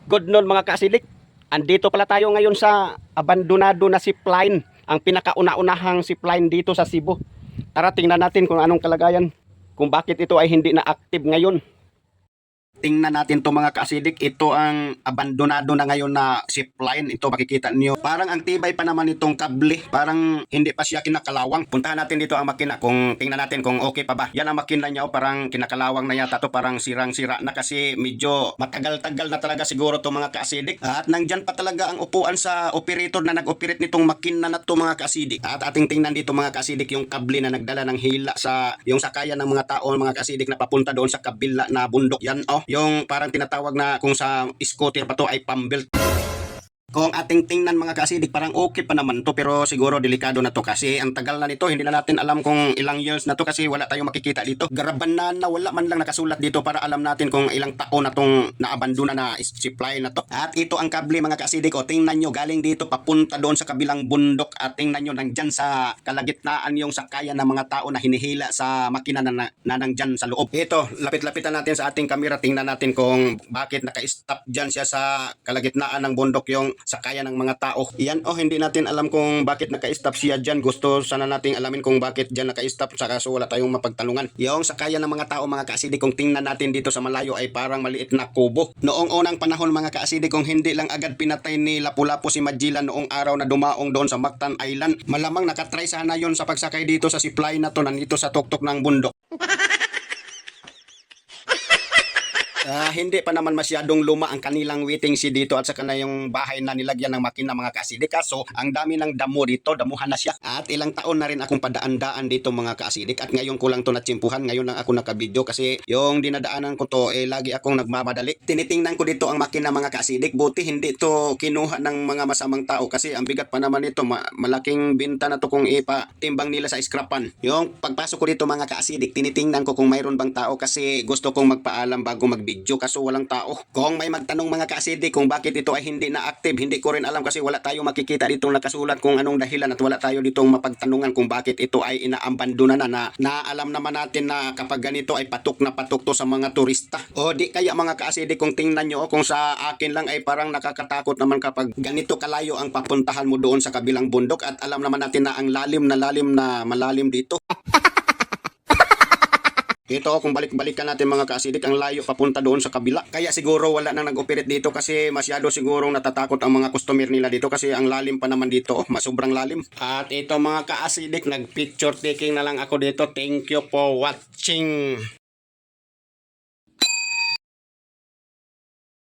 Good noon mga kaasidik. Andito pala tayo ngayon sa abandonado na zipline. Ang pinakauna-unahang zipline dito sa Cebu. Tara tingnan natin kung anong kalagayan. Kung bakit ito ay hindi na active ngayon. Tingnan natin to mga kaasidik. Ito ang abandonado na ngayon na zipline. Ito makikita niyo. Parang ang tibay pa naman itong kable. Parang hindi pa siya kinakalawang. Puntahan natin dito ang makina kung tingnan natin kung okay pa ba. Yan ang makina niya. Parang kinakalawang na yata to. Parang sirang-sira na kasi medyo matagal-tagal na talaga siguro to mga kaasidik. At nandyan pa talaga ang upuan sa operator na nag-operate nitong makina na to mga kaasidik. At ating tingnan dito mga kaasidik yung kable na nagdala ng hila sa yung sakayan ng mga tao mga kaasidik na papunta doon sa kabila na bundok. Yan yung parang tinatawag na kung sa scooter pa to ay pambelt. Kung ating tingnan mga kaasidik, parang okay pa naman to pero siguro delikado na to kasi ang tagal na nito. Hindi na natin alam kung ilang years na to kasi wala tayong makikita dito. Garabanan na wala man lang nakasulat dito para alam natin kung ilang taon na tong naabandona na zipline na to. At ito ang kable mga kaasidik. O tingnan nyo, galing dito papunta doon sa kabilang bundok at tingnan nyo nandyan sa kalagitnaan yung sakayan ng mga tao na hinihila sa makina na nandyan sa loob. Ito, lapit-lapitan natin sa ating kamera. Tingnan natin kung bakit naka-stop dyan siya sa kalagitnaan ng bundok yung sakaya ng mga tao. Yan hindi natin alam kung bakit naka-stop siya dyan. Gusto sana nating alamin kung bakit dyan naka-stop sa kaso wala tayong mapagtanungan. Yung sakaya ng mga tao mga kaasidik, kung tingnan natin dito sa malayo ay parang maliit na kubo. Noong unang panahon mga kaasidik, kung hindi lang agad pinatay ni Lapu-Lapu si Magellan noong araw na dumaong doon sa Mactan Island, malamang nakatry sana yon sa pagsakay dito sa zipline na to nandito sa tuktok ng bundok. Hindi pa naman masyadong luma ang kanilang waiting shed dito at saka na yung bahay na nilagyan ng makina mga kaasidik. Kaso ang dami ng damo dito, damuhan na siya. At ilang taon na rin akong padaan-daan dito mga kaasidik at ngayon ko lang to natsimpuhan. Ngayon lang ako nakabidyo kasi yung dinadaanan ko to lagi akong nagmamadali. Tinitingnan ko dito ang makina mga kaasidik. Buti hindi to kinuha ng mga masamang tao kasi ang bigat pa naman ito. Malaking binta na to kung ipatimbang nila sa scrapan. Yung pagpasok ko dito mga kaasidik, tinitingnan ko kung mayroon bang tao kasi gusto kong magpaalam bago magbidyo kaso walang tao. Kung may magtanong mga kaasidik kung bakit ito ay hindi na active, hindi ko rin alam kasi wala tayong makikita ditong nakasulat kung anong dahilan at wala tayo ditong mapagtanungan kung bakit ito ay inaabandona na alam naman natin na kapag ganito ay patok na patok to sa mga turista. O di kaya mga kaasidik kung tingnan nyo kung sa akin lang ay parang nakakatakot naman kapag ganito kalayo ang papuntahan mo doon sa kabilang bundok at alam naman natin na ang lalim na malalim dito. Ito kung balik-balikan natin mga kaasidik, ang layo papunta doon sa kabila. Kaya siguro wala nang nag-operate dito kasi masyado sigurong natatakot ang mga customer nila dito kasi ang lalim pa naman dito. Sobrang lalim. At ito mga kaasidik, nag-picture taking na lang ako dito. Thank you for watching.